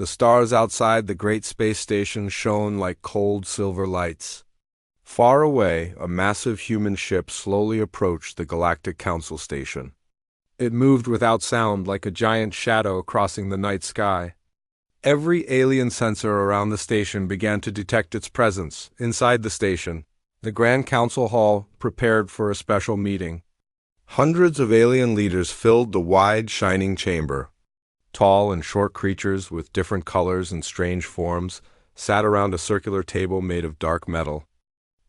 The stars outside the great space station shone like cold silver lights. Far away, a massive human ship slowly approached the Galactic Council station. It moved without sound, like a giant shadow crossing the night sky. Every alien sensor around the station began to detect its presence. Inside the station, the Grand Council Hall prepared for a special meeting. Hundreds of alien leaders filled the wide, shining chamber. Tall and short creatures with different colors and strange forms sat around a circular table made of dark metal.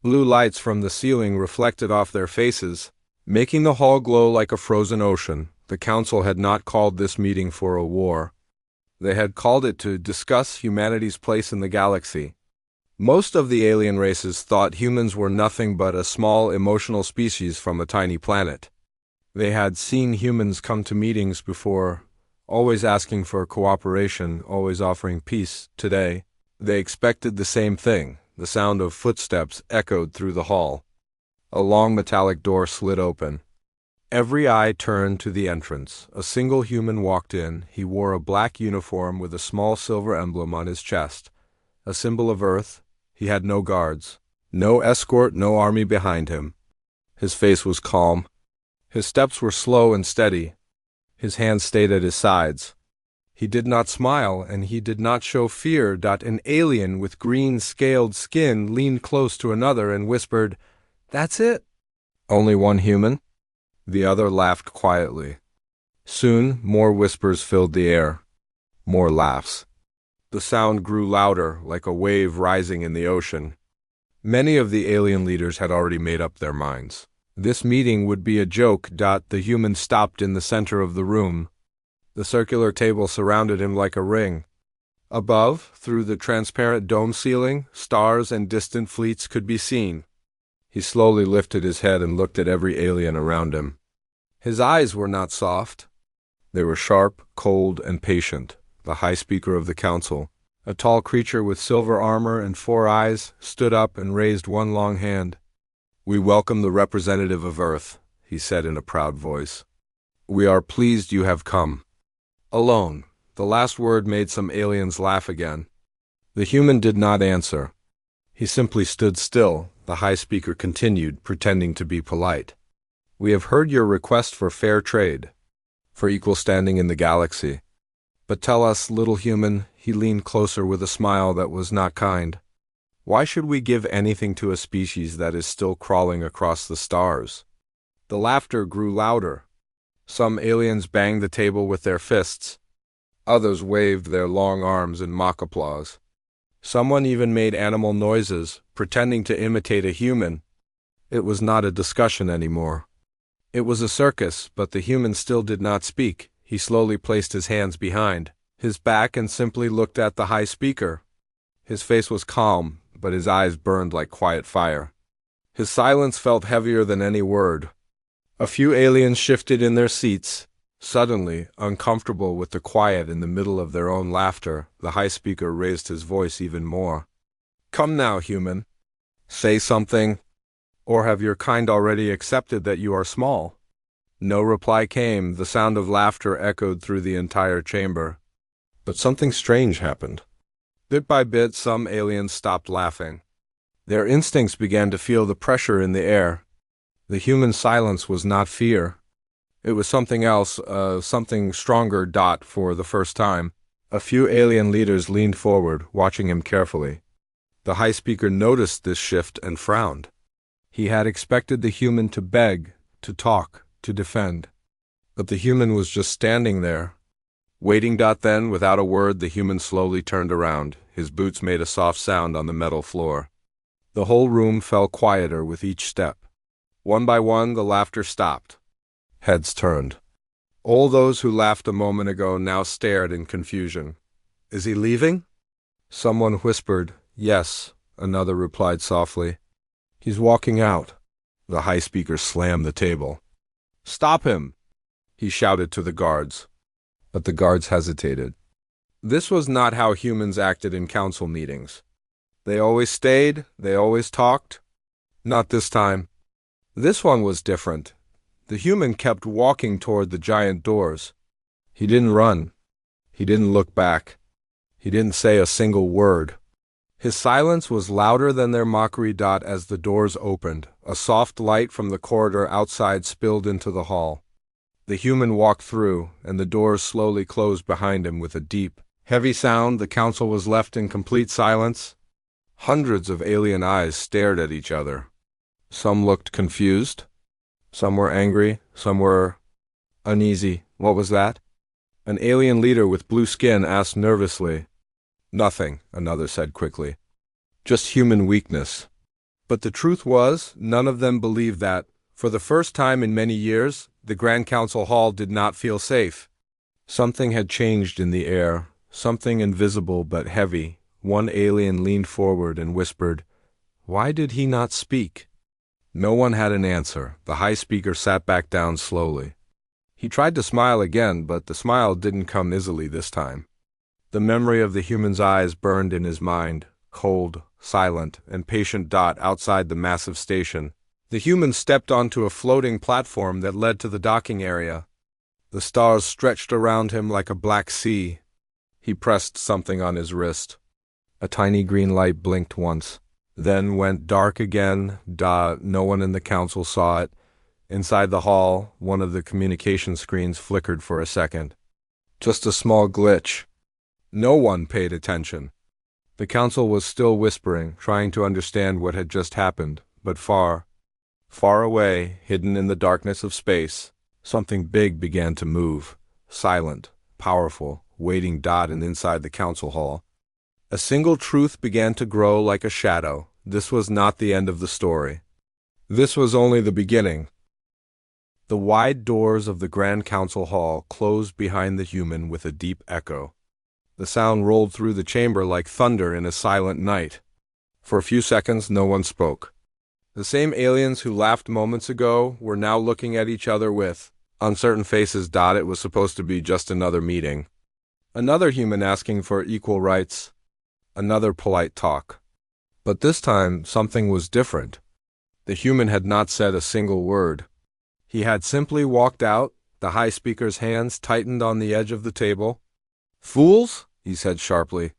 Blue lights from the ceiling reflected off their faces, making the hall glow like a frozen ocean. The council had not called this meeting for a war. They had called it to discuss humanity's place in the galaxy. Most of the alien races thought humans were nothing but a small, emotional species from a tiny planet. They had seen humans come to meetings before, always asking for cooperation, always offering peace. Today, they expected the same thing. The sound of footsteps echoed through the hall. A long metallic door slid open. Every eye turned to the entrance. A single human walked in. He wore a black uniform with a small silver emblem on his chest, a symbol of Earth. He had no guards, no escort, no army behind him. His face was calm. His steps were slow and steady. His hands stayed at his sides. He did not smile, and he did not show fear. An alien with green, scaled skin leaned close to another and whispered, "That's it." "Only one human?" The other laughed quietly. Soon, more whispers filled the air. More laughs. The sound grew louder, like a wave rising in the ocean. Many of the alien leaders had already made up their minds. This meeting would be a joke. The human stopped in the center of the room. The circular table surrounded him like a ring. Above, through the transparent dome ceiling, stars and distant fleets could be seen. He slowly lifted his head and looked at every alien around him. His eyes were not soft. They were sharp, cold, and patient. The High Speaker of the Council, a tall creature with silver armor and 4 eyes, stood up and raised one long hand. "We welcome the representative of Earth," he said in a proud voice. "We are pleased you have come." Alone. The last word made some aliens laugh again. The human did not answer. He simply stood still. The High Speaker continued, pretending to be polite. "We have heard your request for fair trade, for equal standing in the galaxy. But tell us, little human," he leaned closer with a smile that was not kind, "why should we give anything to a species that is still crawling across the stars?" The laughter grew louder. Some aliens banged the table with their fists. Others waved their long arms in mock applause. Someone even made animal noises, pretending to imitate a human. It was not a discussion anymore. It was a circus, but the human still did not speak. He slowly placed his hands behind his back and simply looked at the High Speaker. His face was calm, but his eyes burned like quiet fire. His silence felt heavier than any word. A few aliens shifted in their seats. Suddenly, uncomfortable with the quiet in the middle of their own laughter, the High Speaker raised his voice even more. "Come now, human. Say something. Or have your kind already accepted that you are small?" No reply came. The sound of laughter echoed through the entire chamber. But something strange happened. Bit by bit, some aliens stopped laughing. Their instincts began to feel the pressure in the air. The human silence was not fear. It was something else, something stronger. For the first time, a few alien leaders leaned forward, watching him carefully. The High Speaker noticed this shift and frowned. He had expected the human to beg, to talk, to defend. But the human was just standing there, waiting. Then, without a word, the human slowly turned around. His boots made a soft sound on the metal floor. The whole room fell quieter with each step. One by one, the laughter stopped. Heads turned. All those who laughed a moment ago now stared in confusion. "Is he leaving?" Someone whispered, "Yes," another replied softly. "He's walking out." The High Speaker slammed the table. "Stop him!" he shouted to the guards. But the guards hesitated. This was not how humans acted in council meetings. They always stayed, they always talked. Not this time. This one was different. The human kept walking toward the giant doors. He didn't run. He didn't look back. He didn't say a single word. His silence was louder than their mockery. As the doors opened, a soft light from the corridor outside spilled into the hall. The human walked through, and the doors slowly closed behind him with a deep, heavy sound. The council was left in complete silence. Hundreds of alien eyes stared at each other. Some looked confused. Some were angry. Some were uneasy. What was that? An alien leader with blue skin asked nervously. Nothing, another said quickly. Just human weakness. But the truth was, none of them believed that. For the first time in many years, the Grand Council Hall did not feel safe. Something had changed in the air, something invisible but heavy. One alien leaned forward and whispered, "Why did he not speak?" No one had an answer. The high speaker sat back down slowly. He tried to smile again, but the smile didn't come easily this time. The memory of the human's eyes burned in his mind, cold, silent, and patient. Outside the massive station, the human stepped onto a floating platform that led to the docking area. The stars stretched around him like a black sea. He pressed something on his wrist. A tiny green light blinked once, then went dark again. No one in the council saw it. Inside the hall, one of the communication screens flickered for a second. Just a small glitch. No one paid attention. The council was still whispering, trying to understand what had just happened, but far, far away, hidden in the darkness of space, something big began to move, silent, powerful, waiting. And inside the council hall, a single truth began to grow like a shadow. This was not the end of the story. This was only the beginning. The wide doors of the Grand Council Hall closed behind the human with a deep echo. The sound rolled through the chamber like thunder in a silent night. For a few seconds, no one spoke. The same aliens who laughed moments ago were now looking at each other with uncertain faces. It was supposed to be just another meeting. Another human asking for equal rights. Another polite talk. But this time, something was different. The human had not said a single word. He had simply walked out. The high speaker's hands tightened on the edge of the table. "Fools," he said sharply.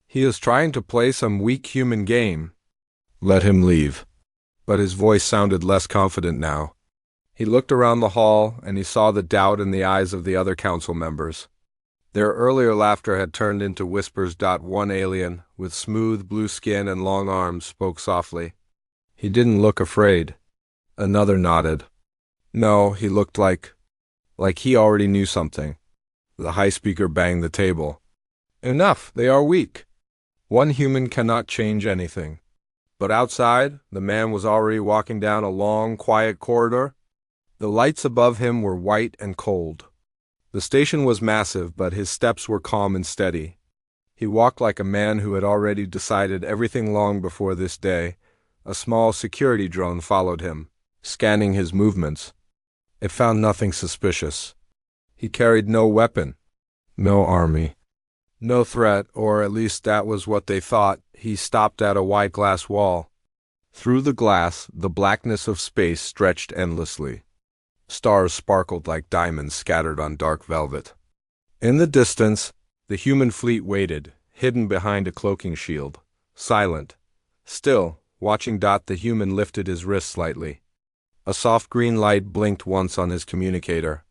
"He is trying to play some weak human game. Let him leave." But his voice sounded less confident now. He looked around the hall, and he saw the doubt in the eyes of the other council members. Their earlier laughter had turned into whispers. One alien, with smooth blue skin and long arms, spoke softly. He didn't look afraid. Another nodded. No, he looked like he already knew something. The high speaker banged the table. "Enough, they are weak. One human cannot change anything." But outside, the man was already walking down a long, quiet corridor. The lights above him were white and cold. The station was massive, but his steps were calm and steady. He walked like a man who had already decided everything long before this day. A small security drone followed him, scanning his movements. It found nothing suspicious. He carried no weapon, no army, no threat, or at least that was what they thought. He stopped at a wide glass wall. Through the glass, the blackness of space stretched endlessly. Stars sparkled like diamonds scattered on dark velvet. In the distance, the human fleet waited, hidden behind a cloaking shield, silent, still, watching. The human lifted his wrist slightly. A soft green light blinked once on his communicator.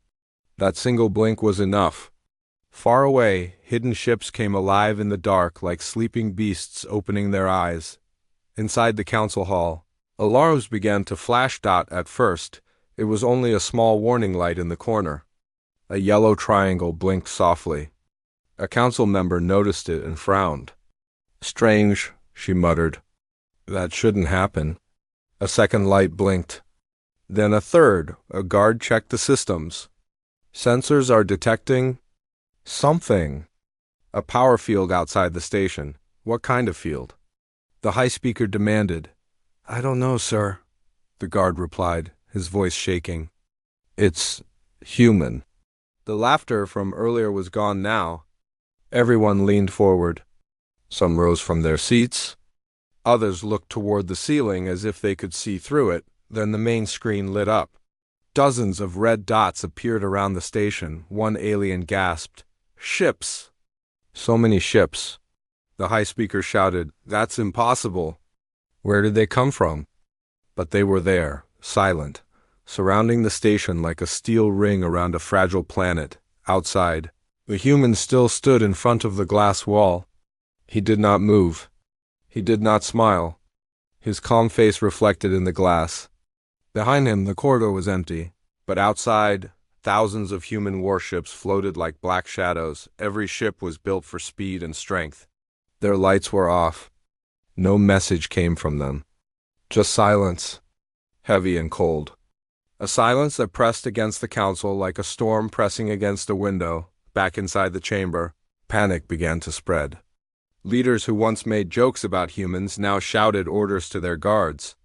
That single blink was enough. Far away, hidden ships came alive in the dark like sleeping beasts opening their eyes. Inside the council hall, alarms began to flash. At first, it was only a small warning light in the corner. A yellow triangle blinked softly. A council member noticed it and frowned. "Strange," she muttered. "That shouldn't happen." A second light blinked. Then a third. A guard checked the systems. "Sensors are detecting something." A power field outside the station. "What kind of field?" The high speaker demanded. "I don't know, sir," the guard replied, his voice shaking. "It's human." The laughter from earlier was gone now. Everyone leaned forward. Some rose from their seats. Others looked toward the ceiling as if they could see through it. Then the main screen lit up. Dozens of red dots appeared around the station. One alien gasped, "Ships!" So many ships. The high speaker shouted, "That's impossible." Where did they come from? But they were there, silent, surrounding the station like a steel ring around a fragile planet. Outside, the human still stood in front of the glass wall. He did not move. He did not smile. His calm face reflected in the glass. Behind him, the corridor was empty, but outside, thousands of human warships floated like black shadows. Every ship was built for speed and strength. Their lights were off. No message came from them. Just silence, heavy and cold. A silence that pressed against the council like a storm pressing against a window. Back inside the chamber, panic began to spread. Leaders who once made jokes about humans now shouted orders to their guards.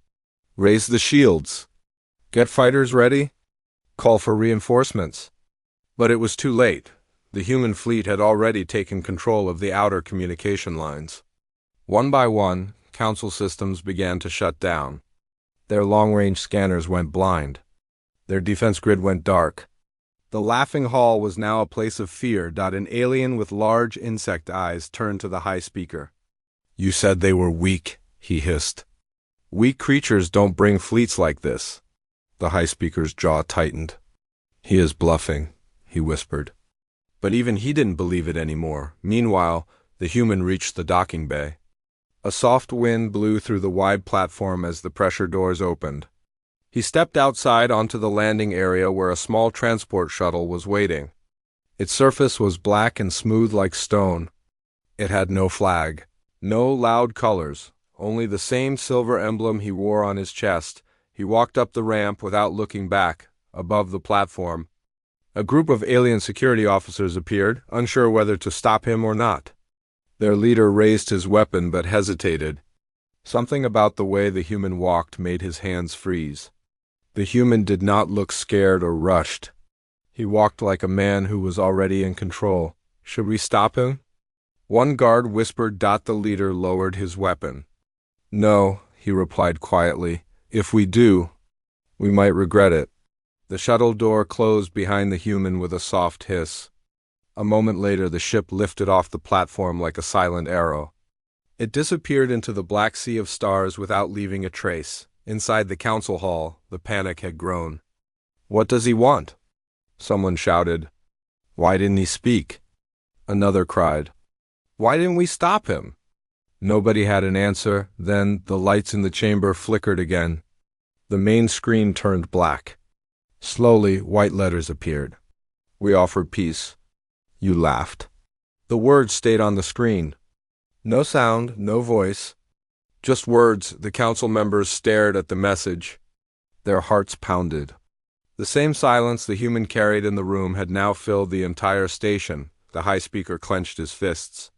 Raise the shields. Get fighters ready. Call for reinforcements. But it was too late. The human fleet had already taken control of the outer communication lines. One by one, council systems began to shut down. Their long-range scanners went blind. Their defense grid went dark. The laughing hall was now a place of fear. An alien with large insect eyes turned to the high speaker. "You said they were weak," he hissed. "Weak creatures don't bring fleets like this." The high speaker's jaw tightened. "He is bluffing," he whispered. But even he didn't believe it anymore. Meanwhile, the human reached the docking bay. A soft wind blew through the wide platform as the pressure doors opened. He stepped outside onto the landing area where a small transport shuttle was waiting. Its surface was black and smooth like stone. It had no flag, no loud colors, only the same silver emblem he wore on his chest. He walked up the ramp without looking back. Above the platform, a group of alien security officers appeared, unsure whether to stop him or not. Their leader raised his weapon but hesitated. Something about the way the human walked made his hands freeze. The human did not look scared or rushed. He walked like a man who was already in control. "Should we stop him?" One guard whispered. The leader lowered his weapon. "No," he replied quietly. "If we do, we might regret it." The shuttle door closed behind the human with a soft hiss. A moment later, the ship lifted off the platform like a silent arrow. It disappeared into the black sea of stars without leaving a trace. Inside the council hall, the panic had grown. "What does he want?" Someone shouted. "Why didn't he speak?" Another cried. "Why didn't we stop him?" Nobody had an answer. Then the lights in the chamber flickered again. The main screen turned black. Slowly, white letters appeared. "We offered peace. You laughed." The words stayed on the screen. No sound, no voice. Just words. The council members stared at the message. Their hearts pounded. The same silence the human carried in the room had now filled the entire station. The high speaker clenched his fists.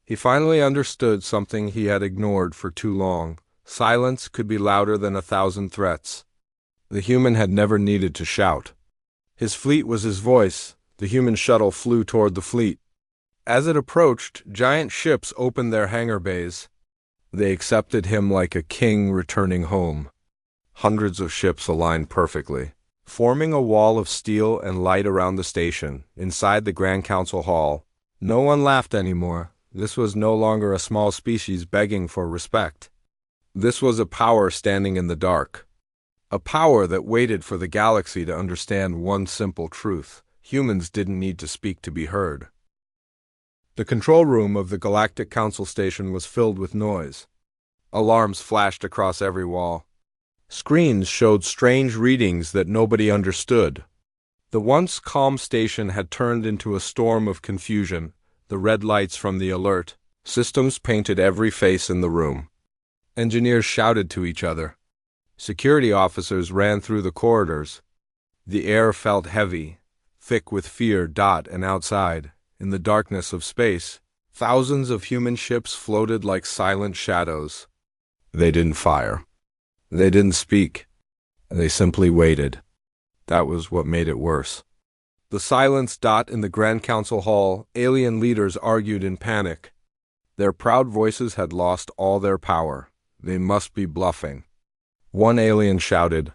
He finally understood something he had ignored for too long. Silence could be louder than 1,000 threats. The human had never needed to shout. His fleet was his voice. The human shuttle flew toward the fleet. As it approached, giant ships opened their hangar bays. They accepted him like a king returning home. Hundreds of ships aligned perfectly, forming a wall of steel and light around the station. Inside the Grand Council Hall, no one laughed anymore. This was no longer a small species begging for respect. This was a power standing in the dark. A power that waited for the galaxy to understand one simple truth. Humans didn't need to speak to be heard. The control room of the Galactic Council station was filled with noise. Alarms flashed across every wall. Screens showed strange readings that nobody understood. The once calm station had turned into a storm of confusion. The red lights from the alert systems painted every face in the room. Engineers shouted to each other. Security officers ran through the corridors. The air felt heavy, thick with fear. And outside, in the darkness of space, thousands of human ships floated like silent shadows. They didn't fire. They didn't speak. They simply waited. That was what made it worse. The silence. In the Grand Council Hall, alien leaders argued in panic. Their proud voices had lost all their power. They must be bluffing. One alien shouted,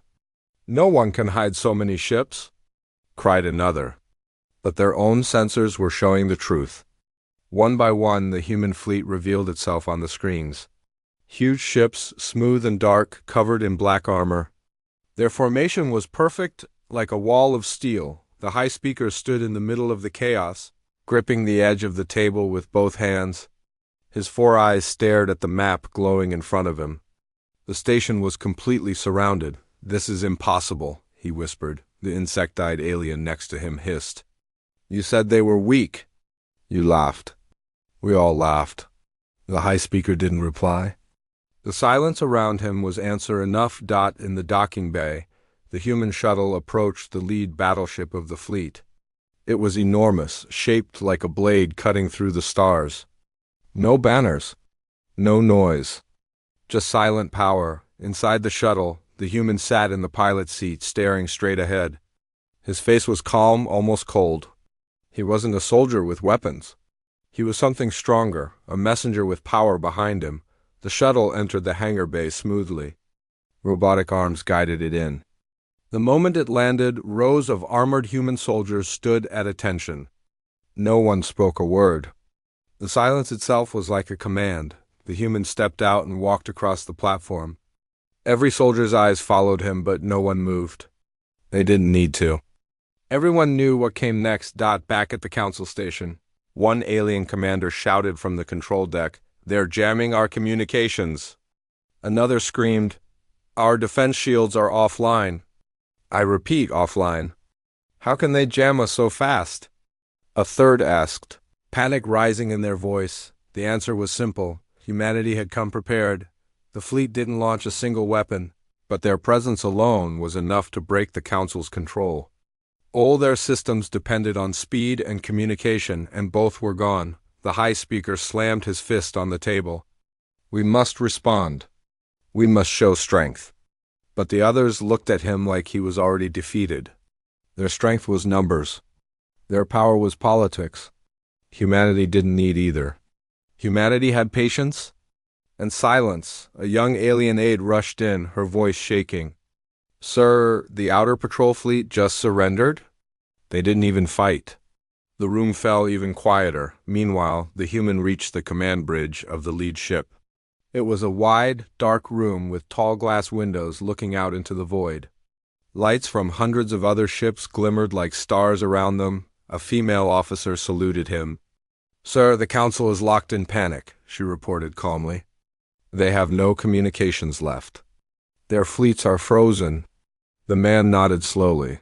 "No one can hide so many ships," cried another. But their own sensors were showing the truth. One by one, the human fleet revealed itself on the screens. Huge ships, smooth and dark, covered in black armor. Their formation was perfect, like a wall of steel. The high speaker stood in the middle of the chaos, gripping the edge of the table with both hands. His four eyes stared at the map glowing in front of him. The station was completely surrounded. "This is impossible," he whispered. The insect-eyed alien next to him hissed. "You said they were weak." You laughed. We all laughed. The high speaker didn't reply. The silence around him was answer enough. In the docking bay, the human shuttle approached the lead battleship of the fleet. It was enormous, shaped like a blade cutting through the stars. No banners. No noise. Just silent power. Inside the shuttle, the human sat in the pilot's seat, staring straight ahead. His face was calm, almost cold. He wasn't a soldier with weapons. He was something stronger, a messenger with power behind him. The shuttle entered the hangar bay smoothly. Robotic arms guided it in. The moment it landed, rows of armored human soldiers stood at attention. No one spoke a word. The silence itself was like a command. The human stepped out and walked across the platform. Every soldier's eyes followed him, but no one moved. They didn't need to. Everyone knew what came next. Back at the council station, one alien commander shouted from the control deck, "They're jamming our communications." Another screamed, "Our defense shields are offline." I repeat, offline. "How can they jam us so fast?" A third asked, panic rising in their voice. The answer was simple. Humanity had come prepared. The fleet didn't launch a single weapon, but their presence alone was enough to break the Council's control. All their systems depended on speed and communication, and both were gone. The high speaker slammed his fist on the table. "We must respond. We must show strength." But the others looked at him like he was already defeated. Their strength was numbers. Their power was politics. Humanity didn't need either. Humanity had patience and silence. A young alien aide rushed in, her voice shaking. "Sir, the outer patrol fleet just surrendered? They didn't even fight." The room fell even quieter. Meanwhile, the human reached the command bridge of the lead ship. It was a wide, dark room with tall glass windows looking out into the void. Lights from hundreds of other ships glimmered like stars around them. A female officer saluted him. "Sir, the Council is locked in panic," she reported calmly. "They have no communications left. Their fleets are frozen." The man nodded slowly.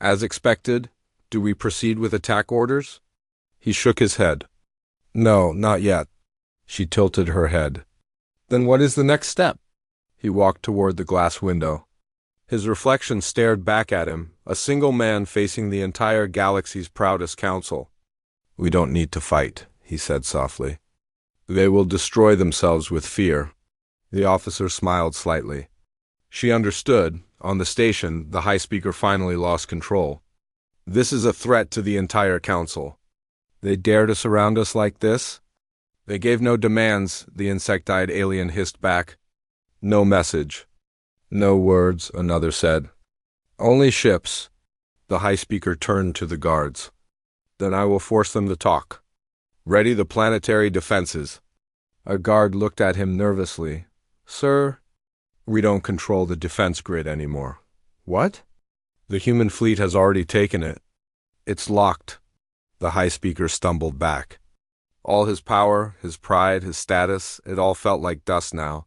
"As expected, do we proceed with attack orders?" He shook his head. "No, not yet." She tilted her head. "Then what is the next step?" He walked toward the glass window. His reflection stared back at him, a single man facing the entire galaxy's proudest council. "We don't need to fight," he said softly. "They will destroy themselves with fear." The officer smiled slightly. She understood. On the station, the high speaker finally lost control. "This is a threat to the entire council. They dare to surround us like this?" "They gave no demands," the insect-eyed alien hissed back. "No message." "No words," another said. "Only ships." The high speaker turned to the guards. "Then I will force them to talk. Ready the planetary defenses." A guard looked at him nervously. "Sir, we don't control the defense grid anymore." "What?" "The human fleet has already taken it. It's locked." The high speaker stumbled back. All his power, his pride, his status, it all felt like dust now.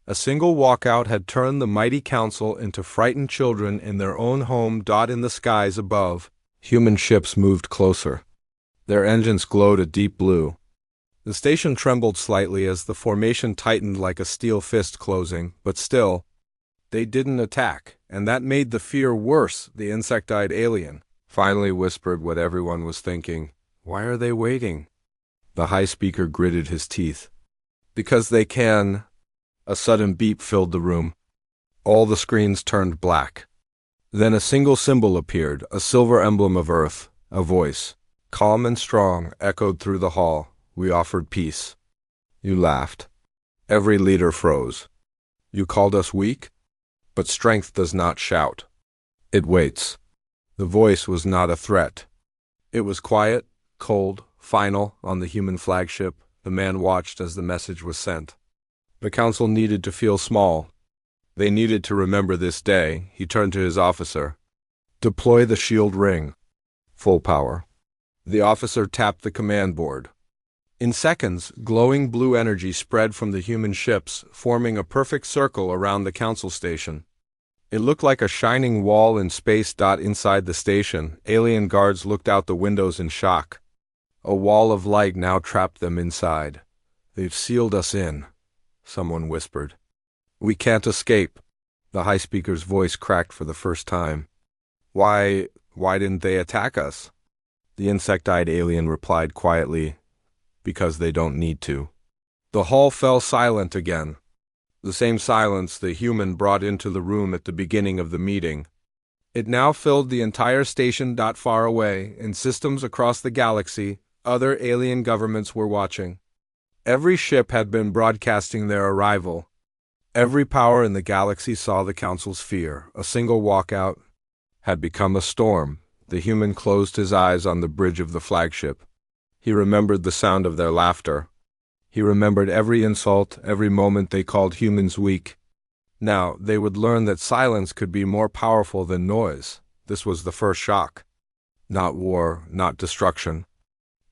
A single walkout had turned the mighty council into frightened children in their own home. In the skies above, human ships moved closer. Their engines glowed a deep blue. The station trembled slightly as the formation tightened like a steel fist closing, but still, they didn't attack, and that made the fear worse. The insect-eyed alien finally whispered what everyone was thinking. "Why are they waiting?" The high speaker gritted his teeth. "Because they can." A sudden beep filled the room. All the screens turned black. Then a single symbol appeared, a silver emblem of Earth. A voice, calm and strong, echoed through the hall. "We offered peace." You laughed. Every leader froze. "You called us weak? But strength does not shout. It waits." The voice was not a threat. It was quiet, cold, Final, on the human flagship, the man watched as the message was sent. The council needed to feel small. They needed to remember this day. He turned to his officer. Deploy the shield ring. Full power. The officer tapped the command board. In seconds, glowing blue energy spread from the human ships, forming a perfect circle around the council station. It looked like a shining wall in space. Inside the station, alien guards looked out the windows in shock. A wall of light now trapped them inside. They've sealed us in, someone whispered. We can't escape. The high speaker's voice cracked for the first time. Why didn't they attack us? The insect-eyed alien replied quietly, because they don't need to. The hall fell silent again. The same silence the human brought into the room at the beginning of the meeting. It now filled the entire station. Far away, in systems across the galaxy, other alien governments were watching. Every ship had been broadcasting their arrival. Every power in the galaxy saw the council's fear. A single walkout had become a storm. The human closed his eyes on the bridge of the flagship. He remembered the sound of their laughter. He remembered every insult, every moment they called humans weak. Now, they would learn that silence could be more powerful than noise. This was the first shock. Not war, not destruction,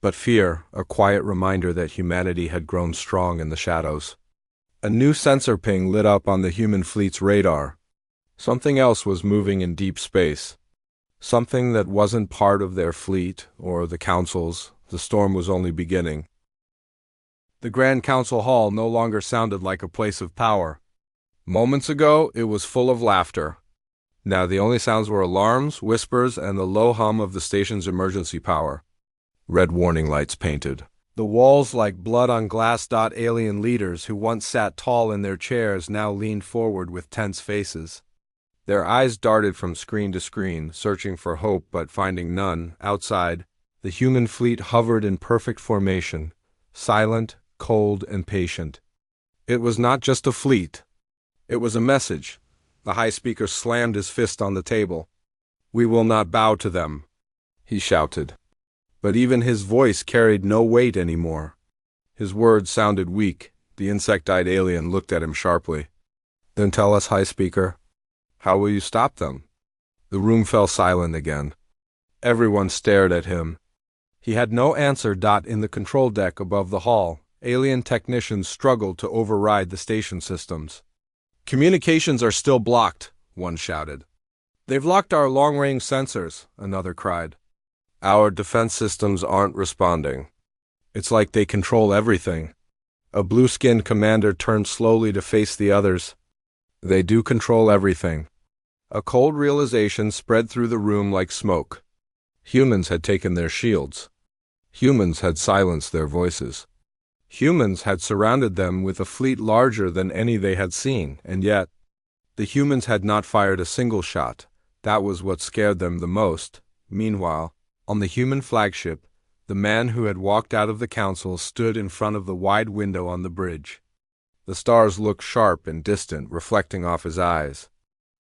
but fear, a quiet reminder that humanity had grown strong in the shadows. A new sensor ping lit up on the human fleet's radar. Something else was moving in deep space. Something that wasn't part of their fleet or the council's. The storm was only beginning. The Grand Council Hall no longer sounded like a place of power. Moments ago, it was full of laughter. Now the only sounds were alarms, whispers, and the low hum of the station's emergency power. Red warning lights painted the walls like blood on glass. Alien leaders who once sat tall in their chairs now leaned forward with tense faces. Their eyes darted from screen to screen, searching for hope but finding none. Outside, the human fleet hovered in perfect formation, silent, cold, and patient. It was not just a fleet. It was a message. The high speaker slammed his fist on the table. We will not bow to them, he shouted. But even his voice carried no weight anymore. His words sounded weak. The insect-eyed alien looked at him sharply. Then tell us, high speaker, how will you stop them? The room fell silent again. Everyone stared at him. He had no answer. In the control deck above the hall, alien technicians struggled to override the station systems. Communications are still blocked, one shouted. They've locked our long-range sensors, another cried. Our defense systems aren't responding. It's like they control everything. A blue-skinned commander turned slowly to face the others. They do control everything. A cold realization spread through the room like smoke. Humans had taken their shields. Humans had silenced their voices. Humans had surrounded them with a fleet larger than any they had seen, and yet, the humans had not fired a single shot. That was what scared them the most. Meanwhile, on the human flagship, the man who had walked out of the council stood in front of the wide window on the bridge. The stars looked sharp and distant, reflecting off his eyes.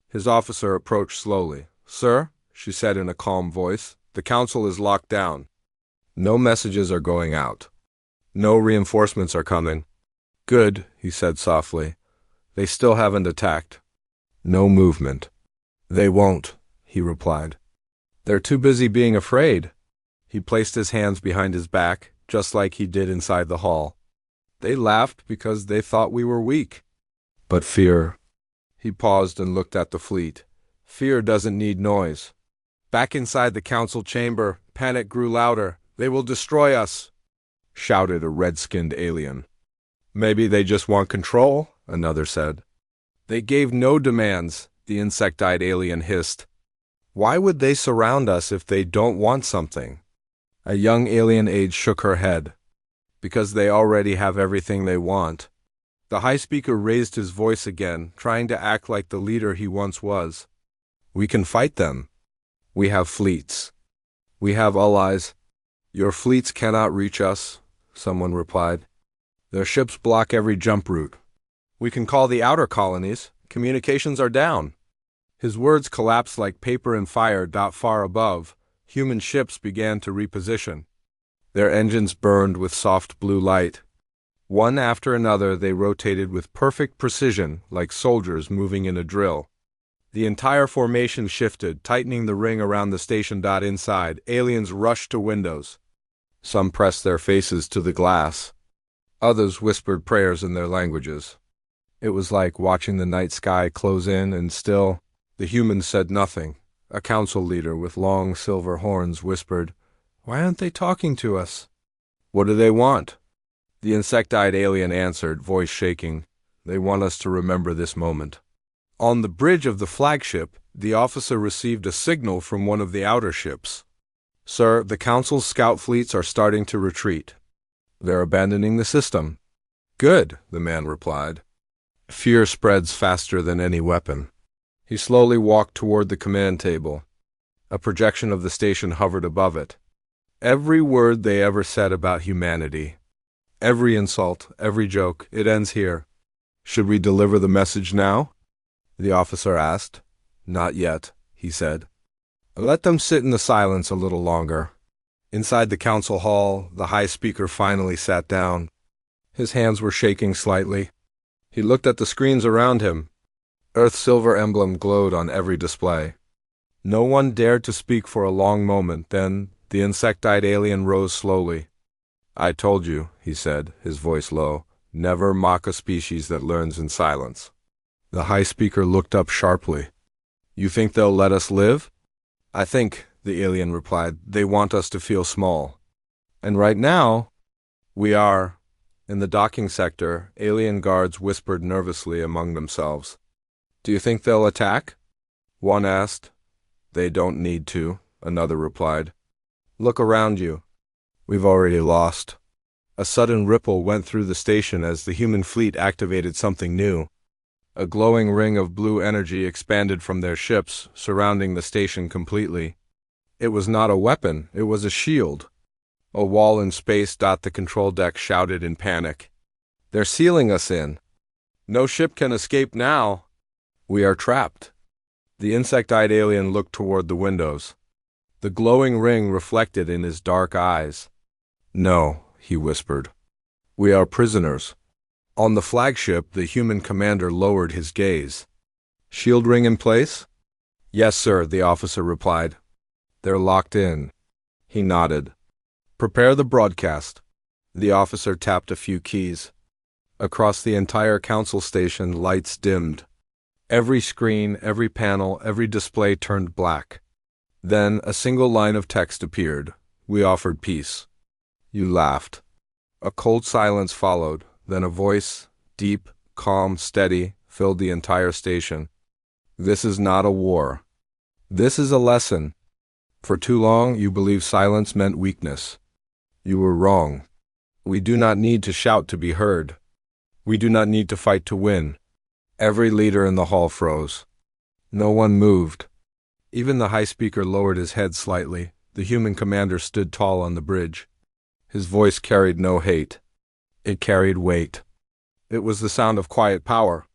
His officer approached slowly. Sir, she said in a calm voice, the council is locked down. No messages are going out. No reinforcements are coming. Good, he said softly. They still haven't attacked. No movement. They won't, he replied. They're too busy being afraid. He placed his hands behind his back, just like he did inside the hall. They laughed because they thought we were weak. But fear. He paused and looked at the fleet. Fear doesn't need noise. Back inside the council chamber, panic grew louder. They will destroy us, shouted a red-skinned alien. Maybe they just want control, another said. They gave no demands, the insect-eyed alien hissed. Why would they surround us if they don't want something? A young alien aide shook her head. Because they already have everything they want. The high speaker raised his voice again, trying to act like the leader he once was. We can fight them. We have fleets. We have allies. Your fleets cannot reach us, someone replied. Their ships block every jump route. We can call the outer colonies. Communications are down. His words collapsed like paper and fire. Far above, human ships began to reposition. Their engines burned with soft blue light. One after another, they rotated with perfect precision, like soldiers moving in a drill. The entire formation shifted, tightening the ring around the station. Inside, aliens rushed to windows. Some pressed their faces to the glass. Others whispered prayers in their languages. It was like watching the night sky close in, and still, the humans said nothing. A council leader with long silver horns whispered, "Why aren't they talking to us?" "What do they want?" The insect-eyed alien answered, voice shaking. "They want us to remember this moment." On the bridge of the flagship, the officer received a signal from one of the outer ships. "Sir, the Council's scout fleets are starting to retreat. They're abandoning the system." "Good," the man replied. Fear spreads faster than any weapon. He slowly walked toward the command table. A projection of the station hovered above it. Every word they ever said about humanity, every insult, every joke, it ends here. "Should we deliver the message now?" the officer asked. "Not yet," he said. "Let them sit in the silence a little longer." Inside the council hall, the high speaker finally sat down. His hands were shaking slightly. He looked at the screens around him. Earth's silver emblem glowed on every display. No one dared to speak for a long moment. Then the insect-eyed alien rose slowly. "I told you," he said, his voice low, "never mock a species that learns in silence." The high speaker looked up sharply. "You think they'll let us live?" "I think," the alien replied, "they want us to feel small. And right now, we are." In the docking sector, alien guards whispered nervously among themselves. "Do you think they'll attack?" one asked. "They don't need to," another replied. "Look around you. We've already lost." A sudden ripple went through the station as the human fleet activated something new. A glowing ring of blue energy expanded from their ships, surrounding the station completely. It was not a weapon, it was a shield. A wall in space. The control deck shouted in panic. "They're sealing us in. No ship can escape now. We are trapped." The insect-eyed alien looked toward the windows. The glowing ring reflected in his dark eyes. "No," he whispered. "We are prisoners." On the flagship, the human commander lowered his gaze. "Shield ring in place?" "Yes, sir," the officer replied. "They're locked in." He nodded. "Prepare the broadcast." The officer tapped a few keys. Across the entire council station, lights dimmed. Every screen, every panel, every display turned black. Then a single line of text appeared. "We offered peace." You laughed. A cold silence followed. Then a voice, deep, calm, steady, filled the entire station. "This is not a war. This is a lesson. For too long, you believed silence meant weakness. You were wrong. We do not need to shout to be heard. We do not need to fight to win." Every leader in the hall froze. No one moved. Even the high speaker lowered his head slightly. The human commander stood tall on the bridge. His voice carried no hate. It carried weight. It was the sound of quiet power.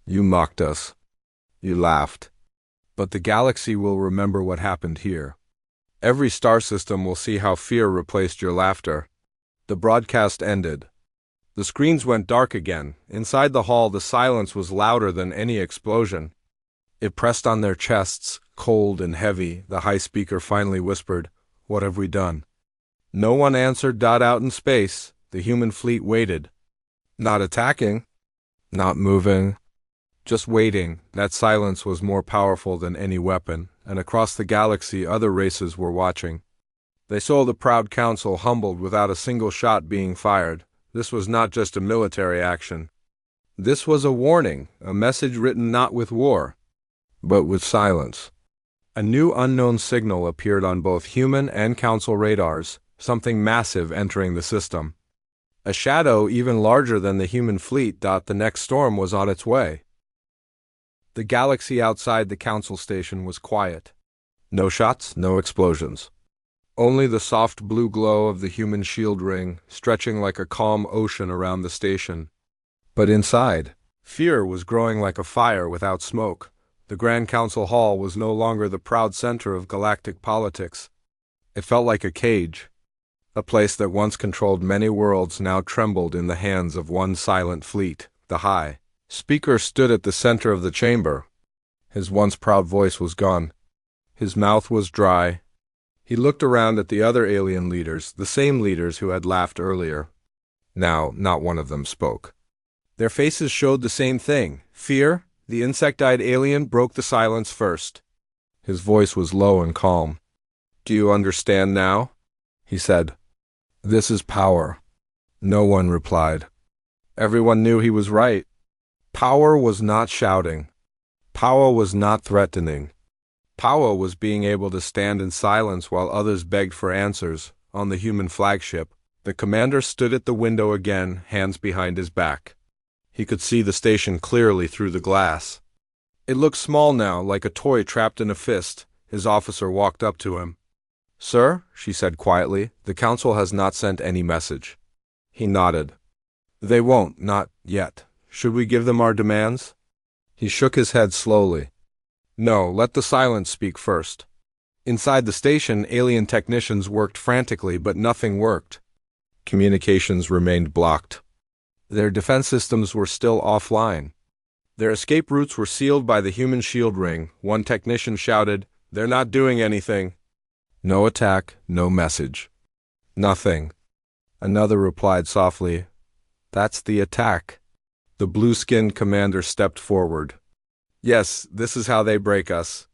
"You mocked us. You laughed. But the galaxy will remember what happened here. Every star system will see how fear replaced your laughter." The broadcast ended. The screens went dark again. Inside the hall, the silence was louder than any explosion. It pressed on their chests, cold and heavy. The high speaker finally whispered, "What have we done?" No one answered. Out in space, the human fleet waited. Not attacking, not moving, just waiting. That silence was more powerful than any weapon, and across the galaxy other races were watching. They saw the proud council humbled without a single shot being fired. This was not just a military action. This was a warning, a message written not with war, but with silence. A new unknown signal appeared on both human and council radars, something massive entering the system. A shadow even larger than the human fleet. The next storm was on its way. The galaxy outside the council station was quiet. No shots, no explosions. Only the soft blue glow of the human shield ring, stretching like a calm ocean around the station. But inside, fear was growing like a fire without smoke. The Grand Council Hall was no longer the proud center of galactic politics. It felt like a cage A place that once controlled many worlds now trembled in the hands of one silent fleet. The High Speaker stood at the center of the chamber. His once proud voice was gone. His mouth was dry. He looked around at the other alien leaders, the same leaders who had laughed earlier. Now, not one of them spoke. Their faces showed the same thing, fear. The insect-eyed alien broke the silence first. His voice was low and calm. "Do you understand now?" he said. "This is power." No one replied. Everyone knew he was right. Power was not shouting. Power was not threatening. Power was being able to stand in silence while others begged for answers. On the human flagship, the commander stood at the window again, hands behind his back. He could see the station clearly through the glass. It looked small now, like a toy trapped in a fist. His officer walked up to him. "Sir," she said quietly, "the council has not sent any message." He nodded. "They won't, not yet. Should we give them our demands?" He shook his head slowly. "No, let the silence speak first." Inside the station, alien technicians worked frantically, but nothing worked. Communications remained blocked. Their defense systems were still offline. Their escape routes were sealed by the human shield ring. One technician shouted, "They're not doing anything." No attack, no message. Nothing. Another replied softly, "That's the attack." The blue-skinned commander stepped forward. "Yes, this is how they break us."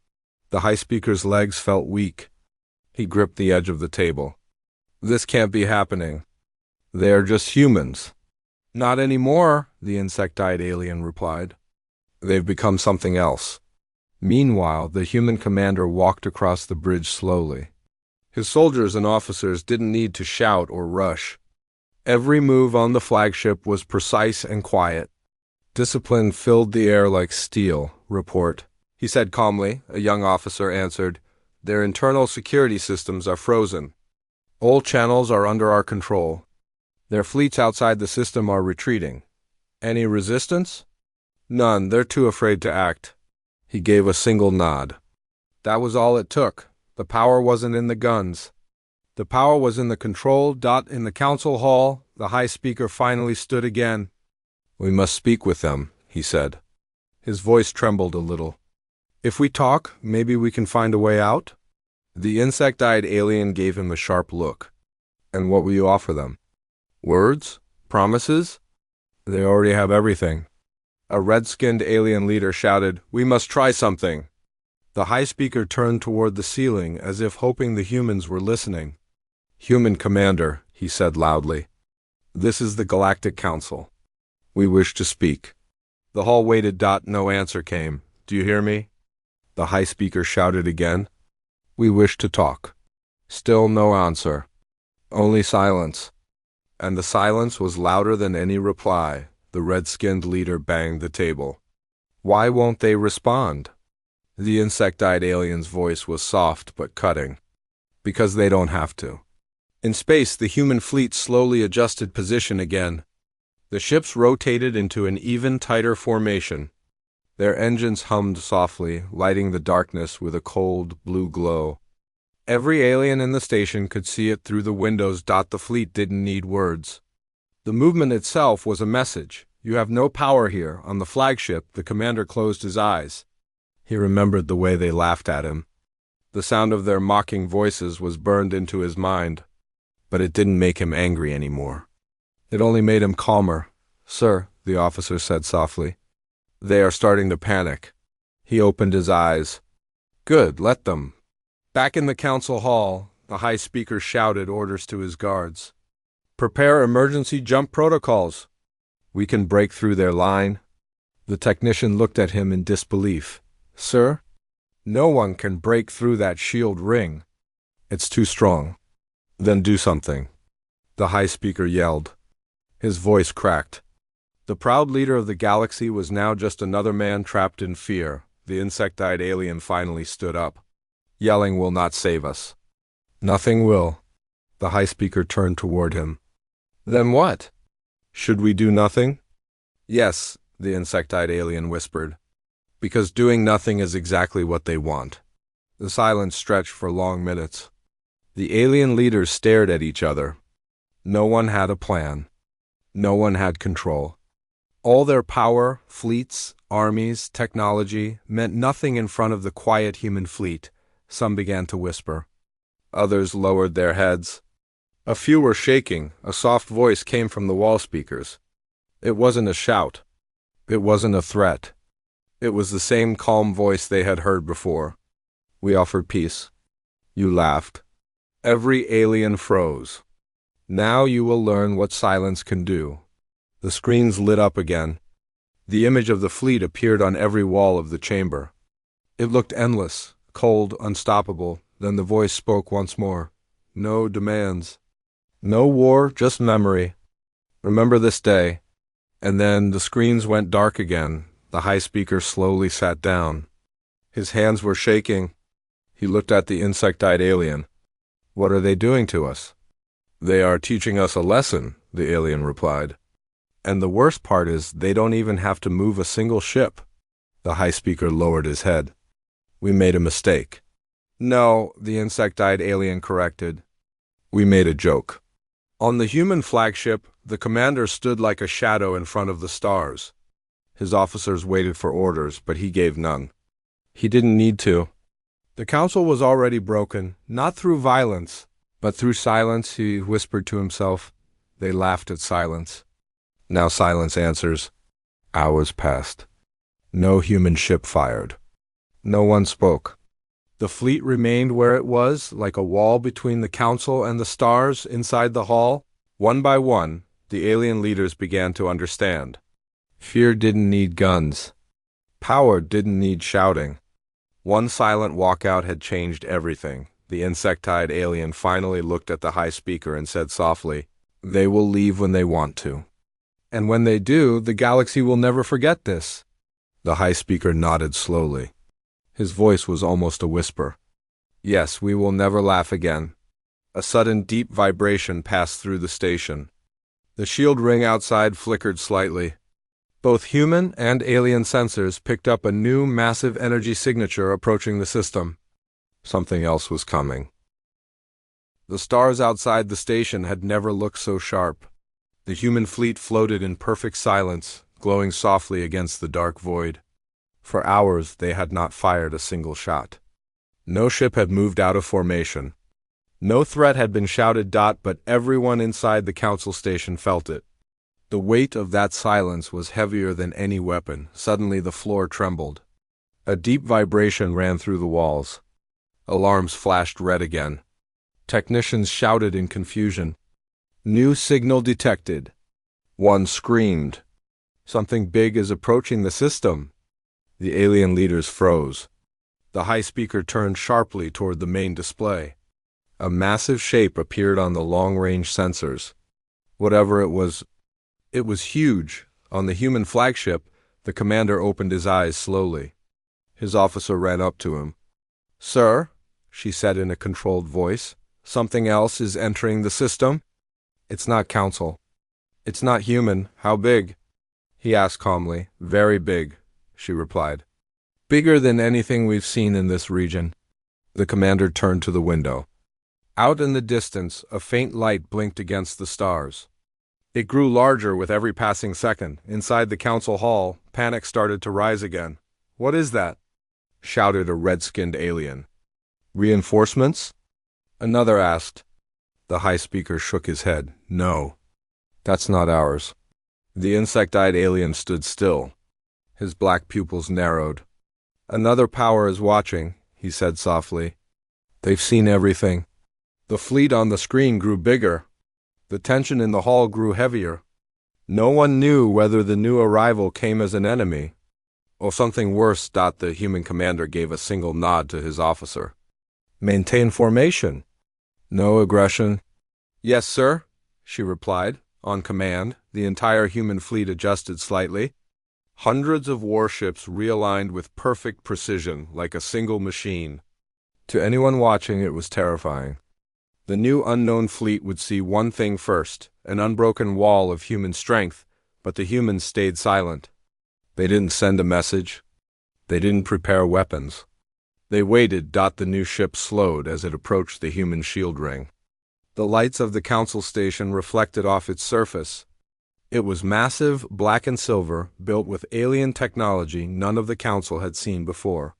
The High Speaker's legs felt weak. He gripped the edge of the table. "This can't be happening. They are just humans." "Not anymore," the insect-eyed alien replied. "They've become something else." Meanwhile, the human commander walked across the bridge slowly. His soldiers and officers didn't need to shout or rush. Every move on the flagship was precise and quiet. Discipline filled the air like steel. "Report," he said calmly. A young officer answered, "Their internal security systems are frozen. All channels are under our control. Their fleets outside the system are retreating." "Any resistance?" "None. They're too afraid to act." He gave a single nod. That was all it took. The power wasn't in the guns. The power was in the control. In the council hall, the High Speaker finally stood again. "We must speak with them," he said. His voice trembled a little. "If we talk, maybe we can find a way out?" The insect-eyed alien gave him a sharp look. "And what will you offer them? Words? Promises?" "They already have everything." A red-skinned alien leader shouted, "We must try something." The High Speaker turned toward the ceiling as if hoping the humans were listening. "Human Commander," he said loudly, "this is the Galactic Council. We wish to speak." The hall waited. No answer came. "Do you hear me?" The High Speaker shouted again. "We wish to talk." Still no answer. Only silence. And the silence was louder than any reply. The red-skinned leader banged the table. "Why won't they respond?" The insect-eyed alien's voice was soft but cutting. "Because they don't have to." In space, the human fleet slowly adjusted position again. The ships rotated into an even tighter formation. Their engines hummed softly, lighting the darkness with a cold, blue glow. Every alien in the station could see it through the windows. The fleet didn't need words. The movement itself was a message. "You have no power here." On the flagship, the commander closed his eyes. He remembered the way they laughed at him. The sound of their mocking voices was burned into his mind. But it didn't make him angry anymore. It only made him calmer. "Sir," the officer said softly, "they are starting to panic." He opened his eyes. "Good, let them." Back in the council hall, the High Speaker shouted orders to his guards. "Prepare emergency jump protocols. We can break through their line." The technician looked at him in disbelief. "Sir, no one can break through that shield ring. It's too strong." "Then do something," the High Speaker yelled. His voice cracked. The proud leader of the galaxy was now just another man trapped in fear. The insect-eyed alien finally stood up. "Yelling will not save us." "Nothing will." The High Speaker turned toward him. "Then what? Should we do nothing?" "Yes," the insect-eyed alien whispered. "Because doing nothing is exactly what they want." The silence stretched for long minutes. The alien leaders stared at each other. No one had a plan. No one had control. All their power, fleets, armies, technology meant nothing in front of the quiet human fleet. Some began to whisper. Others lowered their heads. A few were shaking. A soft voice came from the wall speakers. It wasn't a shout. It wasn't a threat. It was the same calm voice they had heard before. We offered peace. You laughed. Every alien froze. Now you will learn what silence can do. The screens lit up again. The image of the fleet appeared on every wall of the chamber. It looked endless, cold, unstoppable. Then the voice spoke once more. No demands. No war, just memory. Remember this day. And then the screens went dark again. The high speaker slowly sat down. His hands were shaking. He looked at the insect-eyed alien. What are they doing to us? They are teaching us a lesson, the alien replied. And the worst part is they don't even have to move a single ship. The high speaker lowered his head. We made a mistake. No, the insect-eyed alien corrected. We made a joke. On the human flagship, the commander stood like a shadow in front of the stars. His officers waited for orders, but he gave none. He didn't need to. The council was already broken, not through violence, but through silence, he whispered to himself. They laughed at silence. Now silence answers. Hours passed. No human ship fired. No one spoke. The fleet remained where it was, like a wall between the council and the stars inside the hall. One by one, the alien leaders began to understand. Fear didn't need guns. Power didn't need shouting. One silent walkout had changed everything. The insect-eyed alien finally looked at the high speaker and said softly, They will leave when they want to. And when they do, the galaxy will never forget this. The high speaker nodded slowly. His voice was almost a whisper. Yes, we will never laugh again. A sudden deep vibration passed through the station. The shield ring outside flickered slightly. Both human and alien sensors picked up a new massive energy signature approaching the system. Something else was coming. The stars outside the station had never looked so sharp. The human fleet floated in perfect silence, glowing softly against the dark void. For hours they had not fired a single shot. No ship had moved out of formation. No threat had been shouted, but everyone inside the council station felt it. The weight of that silence was heavier than any weapon. Suddenly the floor trembled. A deep vibration ran through the walls. Alarms flashed red again. Technicians shouted in confusion. New signal detected. One screamed. Something big is approaching the system. The alien leaders froze. The high speaker turned sharply toward the main display. A massive shape appeared on the long-range sensors. Whatever it was huge. On the human flagship, the commander opened his eyes slowly. His officer ran up to him. Sir, she said in a controlled voice, something else is entering the system. It's not council. It's not human. How big? He asked calmly. Very big, she replied. Bigger than anything we've seen in this region. The commander turned to the window. Out in the distance, a faint light blinked against the stars. It grew larger with every passing second. Inside the council hall, panic started to rise again. What is that? Shouted a red-skinned alien. Reinforcements? Another asked. The high speaker shook his head. No, that's not ours. The insect-eyed alien stood still. His black pupils narrowed. Another power is watching, he said softly. They've seen everything. The fleet on the screen grew bigger. The tension in the hall grew heavier. No one knew whether the new arrival came as an enemy or something worse. The human commander gave a single nod to his officer. Maintain formation. No aggression. Yes, sir, she replied. On command, the entire human fleet adjusted slightly. Hundreds of warships realigned with perfect precision, like a single machine. To anyone watching, it was terrifying. The new unknown fleet would see one thing first, an unbroken wall of human strength, but the humans stayed silent. They didn't send a message. They didn't prepare weapons. They waited. The new ship slowed as it approached the human shield ring. The lights of the council station reflected off its surface. It was massive, black and silver, built with alien technology none of the council had seen before.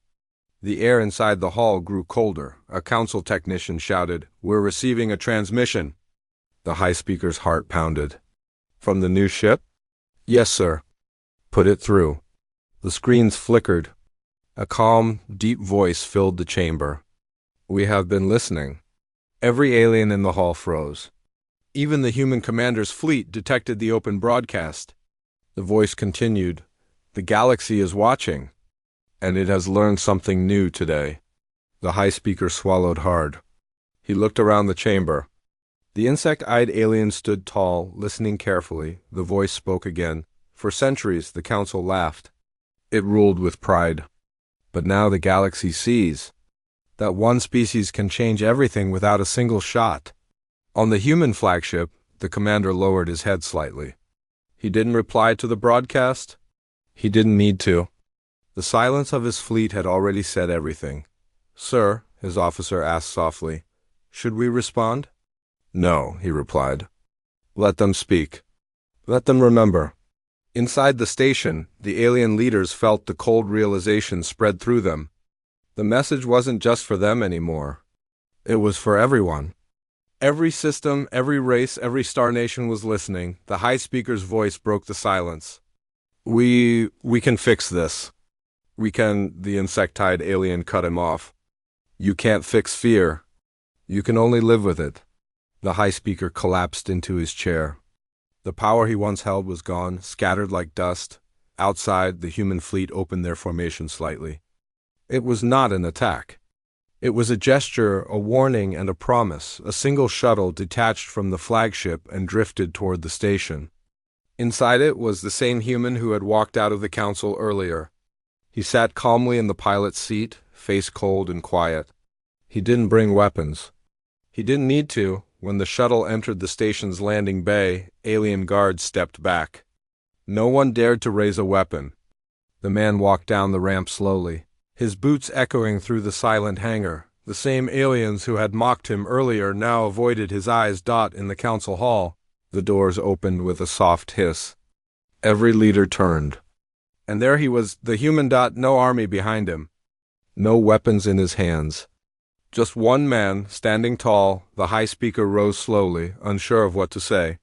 The air inside the hall grew colder. A council technician shouted, "We're receiving a transmission." The high speaker's heart pounded. "From the new ship?" "Yes, sir." "Put it through." The screens flickered. A calm, deep voice filled the chamber. "We have been listening." Every alien in the hall froze. Even the human commander's fleet detected the open broadcast. The voice continued, "The galaxy is watching, and it has learned something new today." The high speaker swallowed hard. He looked around the chamber. The insect-eyed alien stood tall, listening carefully. The voice spoke again. For centuries, the council laughed. It ruled with pride. But now the galaxy sees that one species can change everything without a single shot. On the human flagship, the commander lowered his head slightly. He didn't reply to the broadcast. He didn't need to. The silence of his fleet had already said everything. "Sir," his officer asked softly, "should we respond?" "No," he replied. "Let them speak. Let them remember." Inside the station, the alien leaders felt the cold realization spread through them. The message wasn't just for them anymore. It was for everyone. Every system, every race, every star nation was listening. The high speaker's voice broke the silence. We can fix this. We can," the insectoid alien cut him off. "You can't fix fear. You can only live with it." The high speaker collapsed into his chair. The power he once held was gone, scattered like dust. Outside, the human fleet opened their formation slightly. It was not an attack. It was a gesture, a warning, and a promise. A single shuttle detached from the flagship and drifted toward the station. Inside it was the same human who had walked out of the council earlier. He sat calmly in the pilot's seat, face cold and quiet. He didn't bring weapons. He didn't need to. When the shuttle entered the station's landing bay, alien guards stepped back. No one dared to raise a weapon. The man walked down the ramp slowly, his boots echoing through the silent hangar. The same aliens who had mocked him earlier now avoided his eyes. In the council hall, the doors opened with a soft hiss. Every leader turned. And there he was, the human. No army behind him. No weapons in his hands. Just one man, standing tall. The high speaker rose slowly, unsure of what to say.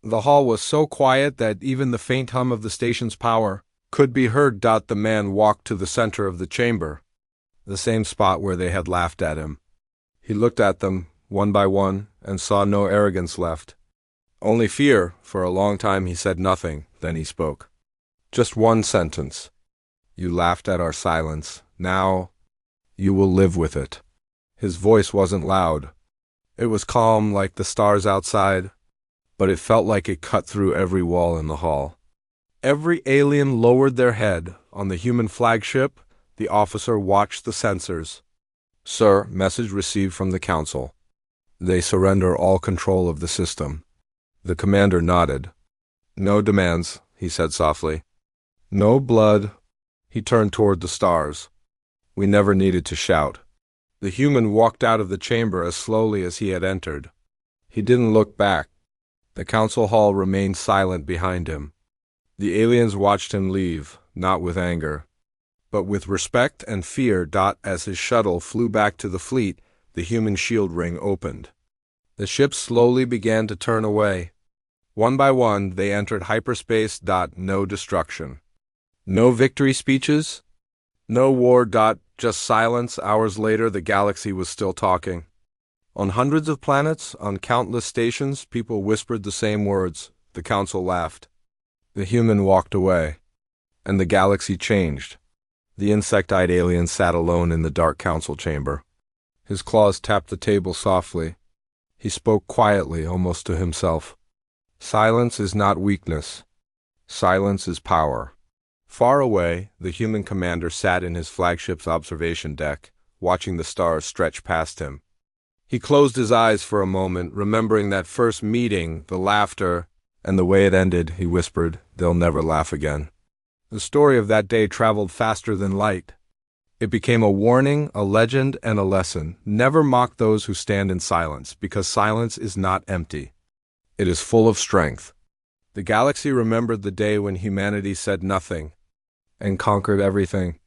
The hall was so quiet that even the faint hum of the station's power could be heard. The man walked to the center of the chamber, the same spot where they had laughed at him. He looked at them, one by one, and saw no arrogance left. Only fear. For a long time he said nothing, then he spoke. Just one sentence. "You laughed at our silence. Now you will live with it." His voice wasn't loud. It was calm like the stars outside, but it felt like it cut through every wall in the hall. Every alien lowered their head. On the human flagship, the officer watched the sensors. "Sir, message received from the council. They surrender all control of the system." The commander nodded. "No demands," he said softly. "No blood." He turned toward the stars. "We never needed to shout." The human walked out of the chamber as slowly as he had entered. He didn't look back. The council hall remained silent behind him. The aliens watched him leave, not with anger, but with respect and fear. As his shuttle flew back to the fleet, the human shield ring opened. The ships slowly began to turn away. One by one, they entered hyperspace. No destruction. No victory speeches. No war. Just silence. Hours later, the galaxy was still talking. On hundreds of planets, on countless stations, people whispered the same words. The council laughed. The human walked away. And the galaxy changed. The insect-eyed alien sat alone in the dark council chamber. His claws tapped the table softly. He spoke quietly, almost to himself. "Silence is not weakness. Silence is power." Far away, the human commander sat in his flagship's observation deck, watching the stars stretch past him. He closed his eyes for a moment, remembering that first meeting, the laughter, and the way it ended. He whispered, "They'll never laugh again." The story of that day traveled faster than light. It became a warning, a legend, and a lesson. Never mock those who stand in silence, because silence is not empty. It is full of strength. The galaxy remembered the day when humanity said nothing and conquered everything.